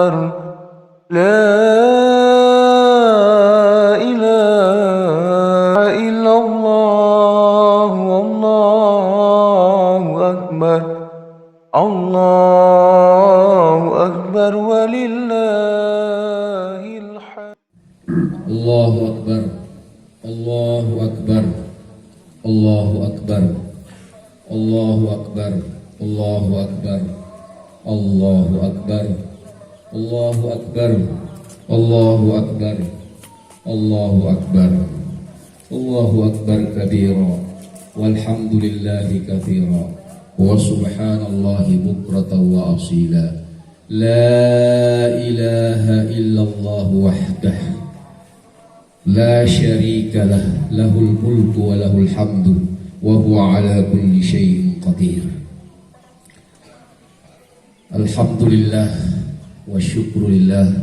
أكبر لا إله إلا الله والله أكبر الله أكبر ولله الحمد الله أكبر الله أكبر الله أكبر الله أكبر الله أكبر الله أكبر الله أكبر الله أكبر الله أكبر الله أكبر كبيرا والحمد لله كثيرا وسبحان الله بكرة وأصيلا لا إله إلا الله وحده لا شريك له له الملك وله الحمد وهو على كل شيء قدير الحمد لله والشكر لله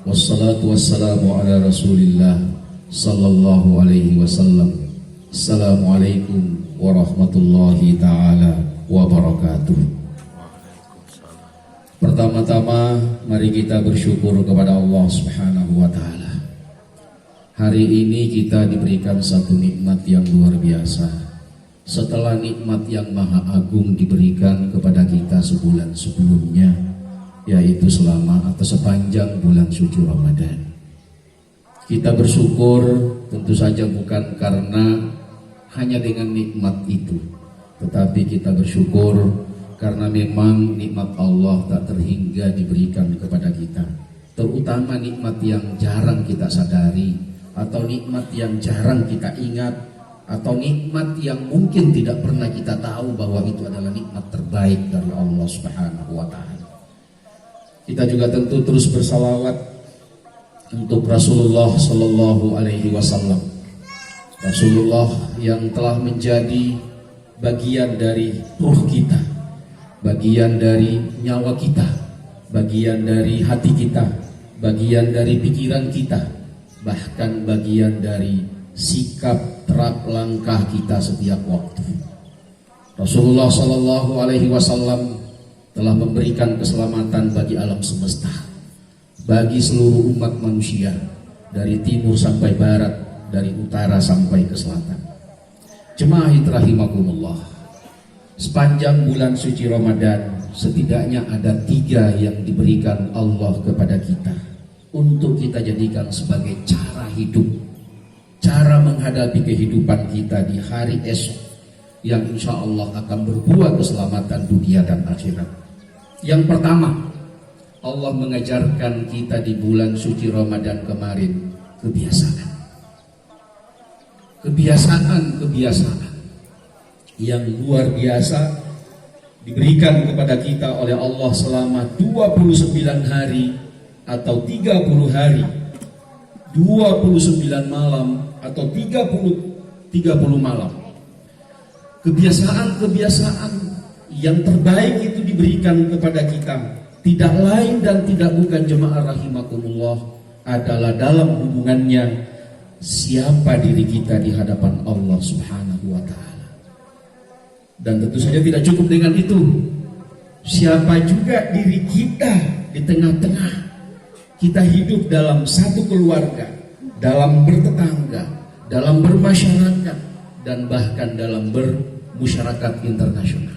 والصلاة والسلام على رسول الله صلى الله عليه وسلم السلام عليكم ورحمة الله تعالى wabarakatuh. Pertama-tama mari kita bersyukur kepada Allah Subhanahu wa taala. Hari ini kita diberikan satu nikmat yang luar biasa. Setelah nikmat yang maha agung diberikan kepada kita sebulan sebelumnya, yaitu selama atau sepanjang bulan suci Ramadan. Kita bersyukur tentu saja bukan karena hanya dengan nikmat itu, tetapi kita bersyukur karena memang nikmat Allah tak terhingga diberikan kepada kita. Terutama nikmat yang jarang kita sadari, atau nikmat yang jarang kita ingat, atau nikmat yang mungkin tidak pernah kita tahu bahwa itu adalah nikmat terbaik dari Allah Subhanahu wa taala. Kita juga tentu terus bersalawat untuk Rasulullah sallallahu alaihi wasallam. Rasulullah yang telah menjadi bagian dari ruh kita, bagian dari nyawa kita, bagian dari hati kita, bagian dari pikiran kita, bahkan bagian dari sikap terap langkah kita setiap waktu. Rasulullah sallallahu alaihi wasallam telah memberikan keselamatan bagi alam semesta, bagi seluruh umat manusia, dari timur sampai barat, dari utara sampai ke selatan. Jemaah rahimakumullah, sepanjang bulan suci Ramadan setidaknya ada 3 yang diberikan Allah kepada kita untuk kita jadikan sebagai cara hidup, cara menghadapi kehidupan kita di hari esok yang insya Allah akan berbuah keselamatan dunia dan akhirat. Yang pertama, Allah mengajarkan kita di bulan suci Ramadan kemarin kebiasaan. Kebiasaan yang luar biasa diberikan kepada kita oleh Allah selama 29 hari atau 30 hari, 29 malam atau 30 malam. Kebiasaan yang terbaik itu diberikan kepada kita, tidak lain dan tidak bukan, jemaah rahimakumullah, adalah dalam hubungannya siapa diri kita di hadapan Allah Subhanahu wa taala. Dan tentu saja tidak cukup dengan itu, siapa juga diri kita di tengah-tengah kita hidup dalam satu keluarga, dalam bertetangga, dalam bermasyarakat, dan bahkan dalam bermusyarakat internasional.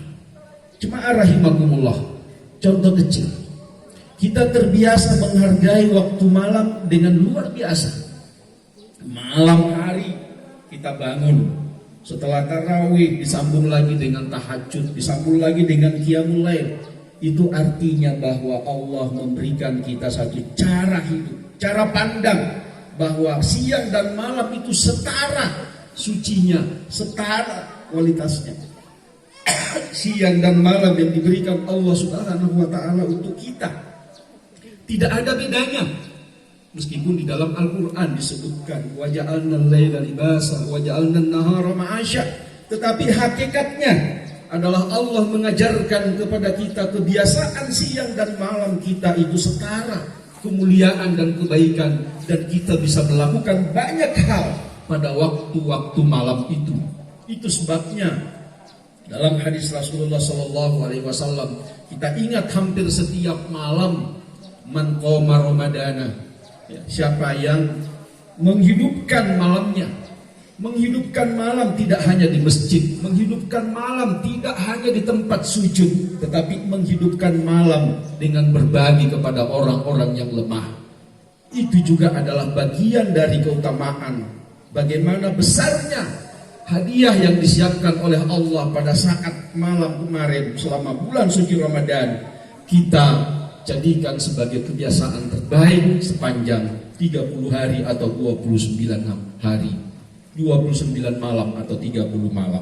Jemaah rahimakumullah, contoh kecil, kita terbiasa menghargai waktu malam dengan luar biasa. Malam hari kita bangun, setelah tarawih disambung lagi dengan tahajud, disambung lagi dengan qiyamul lail. Itu artinya bahwa Allah memberikan kita satu cara hidup, cara pandang, bahwa siang dan malam itu setara sucinya, setara kualitasnya. Siang dan malam yang diberikan Allah Subhanahu wa taala untuk kita tidak ada bedanya. Meskipun di dalam Al-Quran disebutkan waja'alna al-laila libasa waja'alna an-nahara ma'asya, tetapi hakikatnya adalah Allah mengajarkan kepada kita kebiasaan siang dan malam kita itu setara kemuliaan dan kebaikan, dan kita bisa melakukan banyak hal pada waktu-waktu malam itu. Itu sebabnya dalam hadis Rasulullah SAW kita ingat hampir setiap malam Man qoma Ramadana, ya, siapa yang menghidupkan malamnya. Menghidupkan malam tidak hanya di masjid, menghidupkan malam tidak hanya di tempat sujud, tetapi menghidupkan malam dengan berbagi kepada orang-orang yang lemah. Itu juga adalah bagian dari keutamaan. Bagaimana besarnya hadiah yang disiapkan oleh Allah pada saat malam kemarin selama bulan suci Ramadan, kita jadikan sebagai kebiasaan terbaik sepanjang 30 hari atau 29 hari. 29 malam atau 30 malam.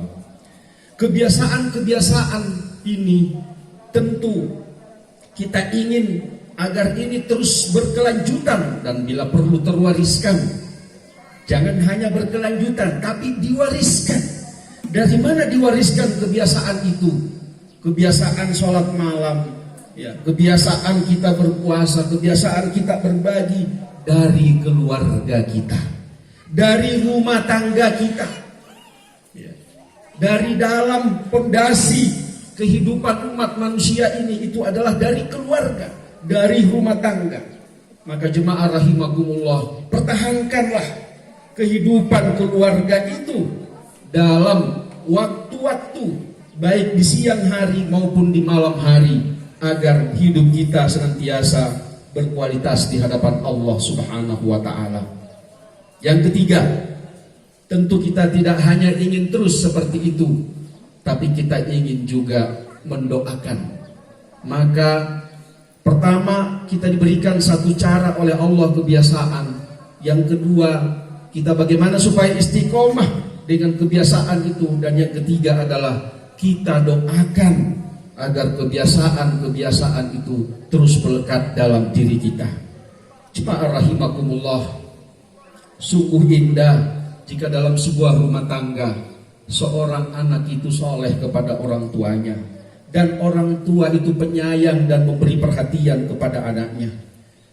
Kebiasaan-kebiasaan ini tentu kita ingin agar ini terus berkelanjutan dan bila perlu terwariskan. Jangan hanya berkelanjutan tapi diwariskan. Dari mana diwariskan kebiasaan itu? Kebiasaan sholat malam, ya, kebiasaan kita berpuasa, kebiasaan kita berbagi dari keluarga kita. Dari rumah tangga kita, ya, dari dalam pondasi kehidupan umat manusia ini, itu adalah dari keluarga, dari rumah tangga. Maka jemaah rahimakumullah, pertahankanlah kehidupan keluarga itu dalam waktu-waktu, baik di siang hari maupun di malam hari, agar hidup kita senantiasa berkualitas di hadapan Allah Subhanahu wa ta'ala. Yang ketiga, tentu kita tidak hanya ingin terus seperti itu, tapi kita ingin juga mendoakan. Maka pertama, kita diberikan satu cara oleh Allah kebiasaan. Yang kedua, kita bagaimana supaya istiqomah dengan kebiasaan itu. Dan yang ketiga adalah kita doakan agar kebiasaan-kebiasaan itu terus melekat dalam diri kita. Jemaah rahimakumullah, sungguh indah jika dalam sebuah rumah tangga seorang anak itu soleh kepada orang tuanya, dan orang tua itu penyayang dan memberi perhatian kepada anaknya.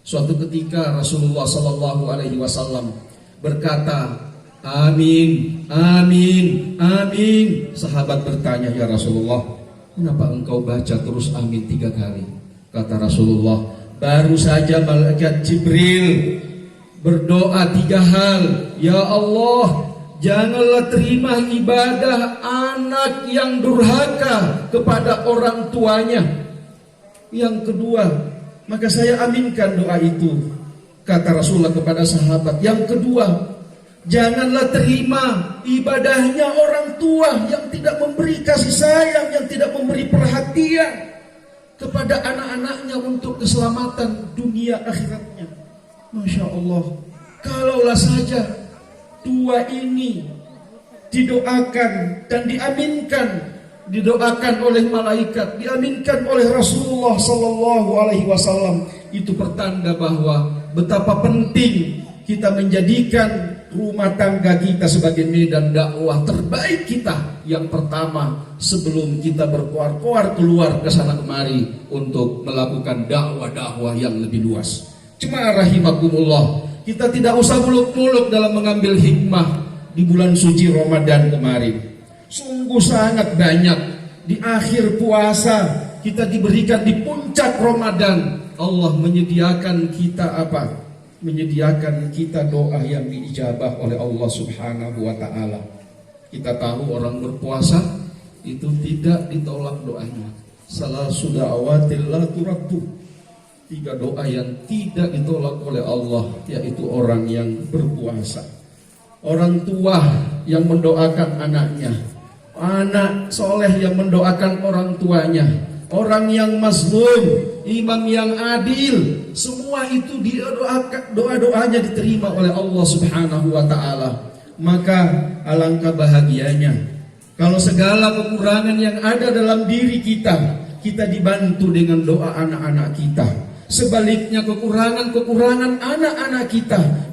Suatu ketika Rasulullah Sallallahu Alaihi Wasallam berkata, amin, amin, amin. Sahabat bertanya, ya Rasulullah, kenapa engkau baca terus amin 3 kali? Kata Rasulullah, baru saja malaikat Jibril berdoa 3 hal. Ya Allah, janganlah terima ibadah anak yang durhaka kepada orang tuanya. Yang kedua, maka saya aminkan doa itu. Kata Rasulullah kepada sahabat, yang kedua, janganlah terima ibadahnya orang tua yang tidak memberi kasih sayang, yang tidak memberi perhatian kepada anak-anaknya untuk keselamatan dunia akhiratnya. Masya Allah, kalaulah saja dua ini didoakan dan didoakan oleh malaikat, diaminkan oleh Rasulullah Sallallahu Alaihi Wasallam, itu pertanda bahwa betapa penting kita menjadikan rumah tangga kita sebagai medan dakwah terbaik kita. Yang pertama, sebelum kita berkoar-koar keluar ke sana kemari untuk melakukan dakwah-dakwah yang lebih luas. Jemaah rahimakumullah, kita tidak usah muluk-muluk dalam mengambil hikmah di bulan suci Ramadan kemarin. Sungguh sangat banyak di akhir puasa kita diberikan di puncak Ramadan. Allah menyediakan kita apa? Menyediakan kita doa yang diijabah oleh Allah Subhanahu wa ta'ala. Kita tahu orang berpuasa itu tidak ditolak doanya. Salasu da'awatil la turaddu. 3 doa yang tidak ditolak oleh Allah, yaitu orang yang berpuasa, orang tua yang mendoakan anaknya, anak soleh yang mendoakan orang tuanya, orang yang mazlum, imam yang adil. Semua itu doa-doanya diterima oleh Allah Subhanahu wa ta'ala. Maka alangkah bahagianya kalau segala kekurangan yang ada dalam diri kita dibantu dengan doa anak-anak kita. Sebaliknya kekurangan anak-anak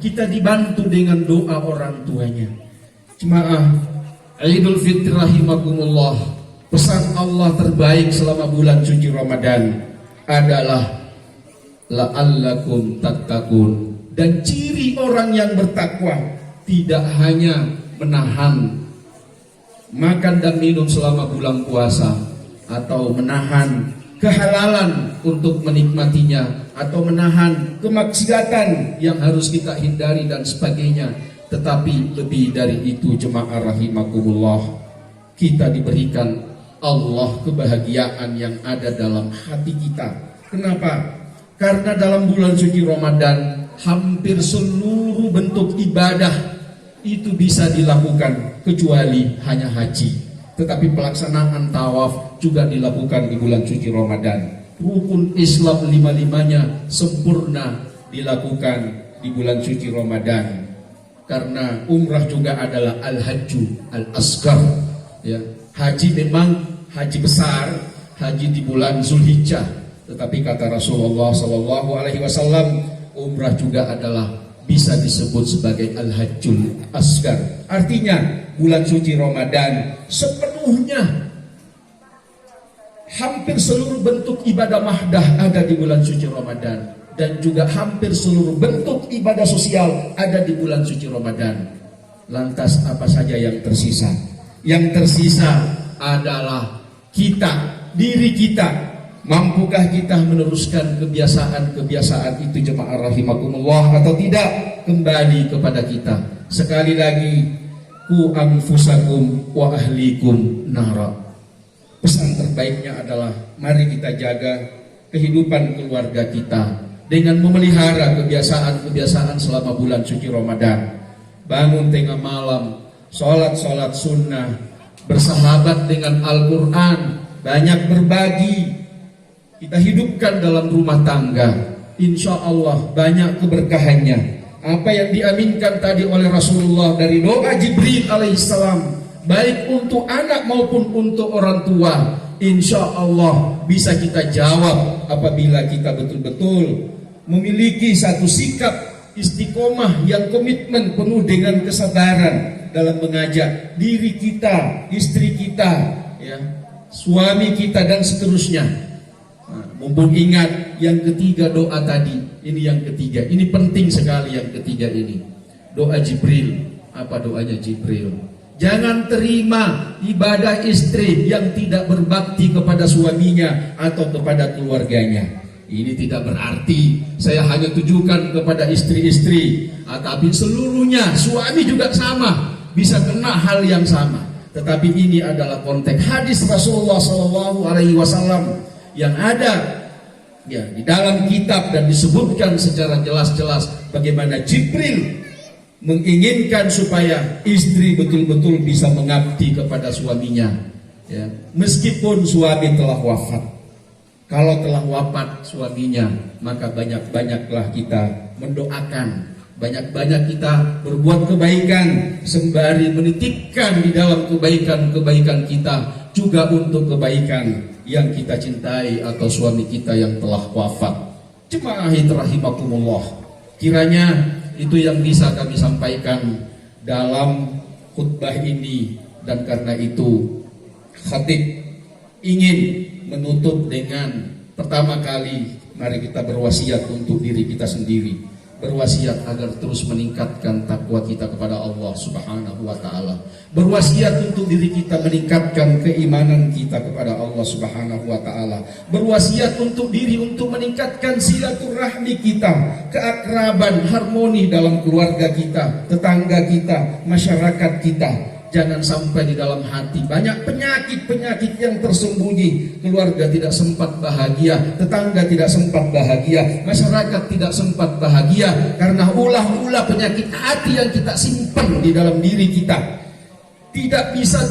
kita dibantu dengan doa orang tuanya. Jemaah Idul Fitri rahimakumullah, pesan Allah terbaik selama bulan suci Ramadan adalah la'allakum tattaqun. Dan ciri orang yang bertakwa tidak hanya menahan makan dan minum selama bulan puasa, atau menahan kehalalan untuk menikmatinya atau menahan kemaksiatan yang harus kita hindari dan sebagainya. Tetapi lebih dari itu, jemaah rahimakumullah, kita diberikan Allah kebahagiaan yang ada dalam hati kita. Kenapa? Karena dalam bulan suci Ramadan hampir seluruh bentuk ibadah itu bisa dilakukan kecuali hanya haji. Tetapi pelaksanaan tawaf juga dilakukan di bulan suci Ramadan. Rukun Islam 5-5-nya sempurna dilakukan di bulan suci Ramadan. Karena umrah juga adalah al-hajju al-asghar, ya. Haji memang haji besar, haji di bulan Zulhijjah. Tetapi kata Rasulullah SAW, umrah juga adalah bisa disebut sebagai al-hajjul asghar. Artinya bulan suci Ramadan sepenuhnya, hampir seluruh bentuk ibadah mahdah ada di bulan suci Ramadan. Dan juga hampir seluruh bentuk ibadah sosial ada di bulan suci Ramadan. Lantas apa saja yang tersisa? Yang tersisa adalah kita, diri kita. Mampukah kita meneruskan kebiasaan-kebiasaan itu, jemaah rahimakumullah, atau tidak? Kembali kepada kita. Sekali lagi, ku anfusakum wa ahlikum nara. Pesan terbaiknya adalah mari kita jaga kehidupan keluarga kita dengan memelihara kebiasaan-kebiasaan selama bulan suci Ramadan. Bangun tengah malam, sholat sunnah, bersahabat dengan Al-Quran, banyak berbagi. Kita hidupkan dalam rumah tangga, insya Allah banyak keberkahannya. Apa yang diaminkan tadi oleh Rasulullah dari doa Jibril alaihissalam, baik untuk anak maupun untuk orang tua, insya Allah bisa kita jawab apabila kita betul-betul memiliki satu sikap istiqomah yang komitmen penuh dengan kesabaran dalam mengajak diri kita, istri kita, ya, suami kita dan seterusnya. Nah, mumpung ingat yang ketiga doa tadi, ini yang ketiga, ini penting sekali yang ketiga ini. Doa Jibril. Apa doanya Jibril? Jangan terima ibadah istri yang tidak berbakti kepada suaminya atau kepada keluarganya. Ini tidak berarti saya hanya tujukan kepada istri-istri, tapi seluruhnya, suami juga sama, bisa kena hal yang sama. Tetapi ini adalah konteks hadis Rasulullah SAW yang ada, ya, di dalam kitab, dan disebutkan secara jelas-jelas bagaimana Jibril menginginkan supaya istri betul-betul bisa mengabdi kepada suaminya, ya, meskipun suami telah wafat. Kalau telah wafat suaminya, maka banyak-banyaklah kita mendoakan, banyak-banyak kita berbuat kebaikan, sembari menitipkan di dalam kebaikan-kebaikan kita juga untuk kebaikan yang kita cintai atau suami kita yang telah wafat. Jemaah rahimakumullah, kiranya itu yang bisa kami sampaikan dalam khutbah ini, dan karena itu khatib ingin menutup dengan pertama kali, mari kita berwasiat untuk diri kita sendiri, berwasiat agar terus meningkatkan takwa kita kepada Allah Subhanahu wa taala, berwasiat untuk diri kita meningkatkan keimanan kita kepada Allah Subhanahu wa taala, berwasiat untuk diri untuk meningkatkan silaturahmi kita, keakraban, harmoni dalam keluarga kita, tetangga kita, masyarakat kita. Jangan sampai di dalam hati banyak penyakit-penyakit yang tersembunyi. Keluarga tidak sempat bahagia, tetangga tidak sempat bahagia, masyarakat tidak sempat bahagia karena ulah-ulah penyakit hati yang kita simpan di dalam diri kita. Tidak bisa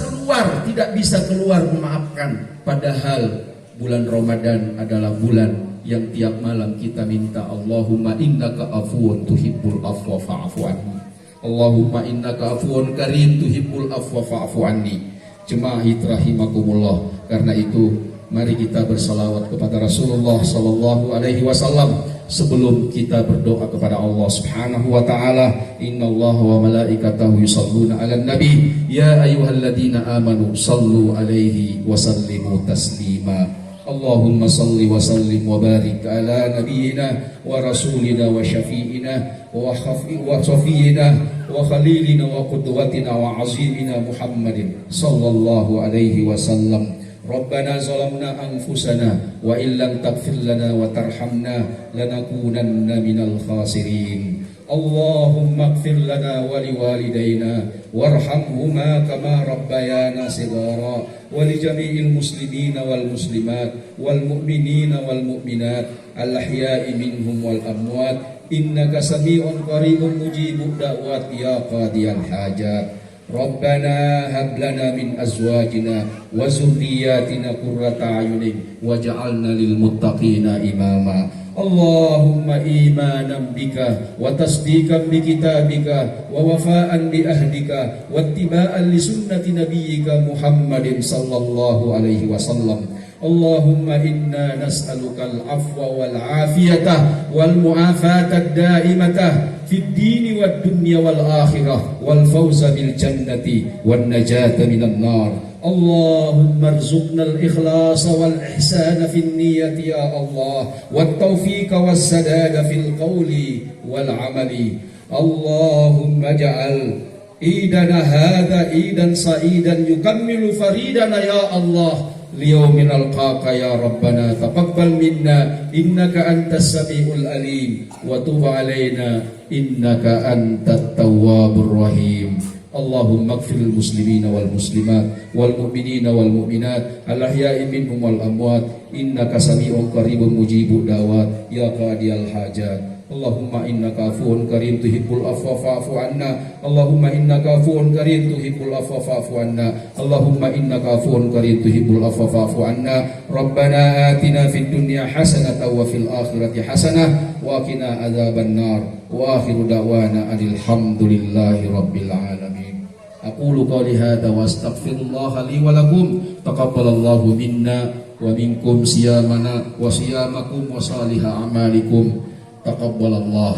keluar memaafkan. Padahal bulan Ramadan adalah bulan yang tiap malam kita minta, Allahumma innaka afuwun tuhibbul afwa fa'fu anni. Allahumma innaka afuwun karim tuhibbul afwa fa'fu anni. Jemaah rahimakumullah, karena itu mari kita bersalawat kepada Rasulullah sallallahu alaihi wasallam sebelum kita berdoa kepada Allah Subhanahu wa taala. Innallaha wa malaikatahu yusholluna 'alan nabi ya ayyuhalladzina amanu shallu alaihi wa sallimu taslima. Allahumma salli wa sallim wa barik ala nabiyyina wa rasulina wa syafi'ina wa safiyina wa khalilina wa qudwatina wa azimina Muhammadin sallallahu alaihi wasallam. Rabbana zalamna anfusana wa illam taghfir lana wa tarhamna lanakunanna minal khasirin. Allahumma ighfir lana wa liwalidayna warhamhuma kama rabbayana shighara wa li jami'il muslimina wal muslimat wal mu'minina wal mu'minat al ahya'i minhum wal amwat innaka sami'un qaribun mujibud da'wat ya qadiyal hajat. Rabbana hab lana min azwajina wa zurriyyatina qurrata a'yunin waj'alna lil muttaqina imama. Allahumma imanan bika wa tasdiqan bi kitabika wa wafa'an bi ahdika wa ittiba'an li sunnati nabiyyika Muhammadin sallallahu alaihi wasallam. Allahumma inna nas'aluka al-afwa wal afiyata wal mu'afata ad-da'imata fid dini wad dunya wal akhirah wal fawza bil jannati wan najata minan nar. Allahumma arzuqna al-ikhlasa wal ihsana fin niyyati ya Allah wat tawfiqa was sadada fil qawli wal amali. Allahumma ja'al idana hadha idan sa'idan yukammilu faridana ya Allah liyaumin alqaka ya Rabbana taqabbal minna innaka antas samiul alim wa tub alaina innaka antat tawwabur rahim. Allahumma ighfiril muslimina wal muslimat wal mu'minina wal mu'minat al ahya'i minhum wal amwat innaka sami'un qaribun mujibud da'wat ya qadiyal hajat. Allahumma innaka afuwun karim tuhibbul afwa fa'fu anna. Allahumma innaka afuwun karim tuhibbul afwa fa'fu anna. Allahumma innaka afuwun karim tuhibbul afwa fa'fu anna. Rabbana atina fid dunya hasanatan wa fil akhirati hasanah wa qina adzaban nar. Wa akhiru da'wana alhamdulillahi rabbil alamin. Aqulu qawli hadza wa astaghfirullaha li wa lakum. Taqabbalallahu minna wa minkum siyamana wa siyamakum wa salihah amalikum. Taqabbalallah.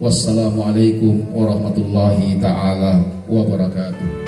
Wassalamualaikum warahmatullahi ta'ala wabarakatuh.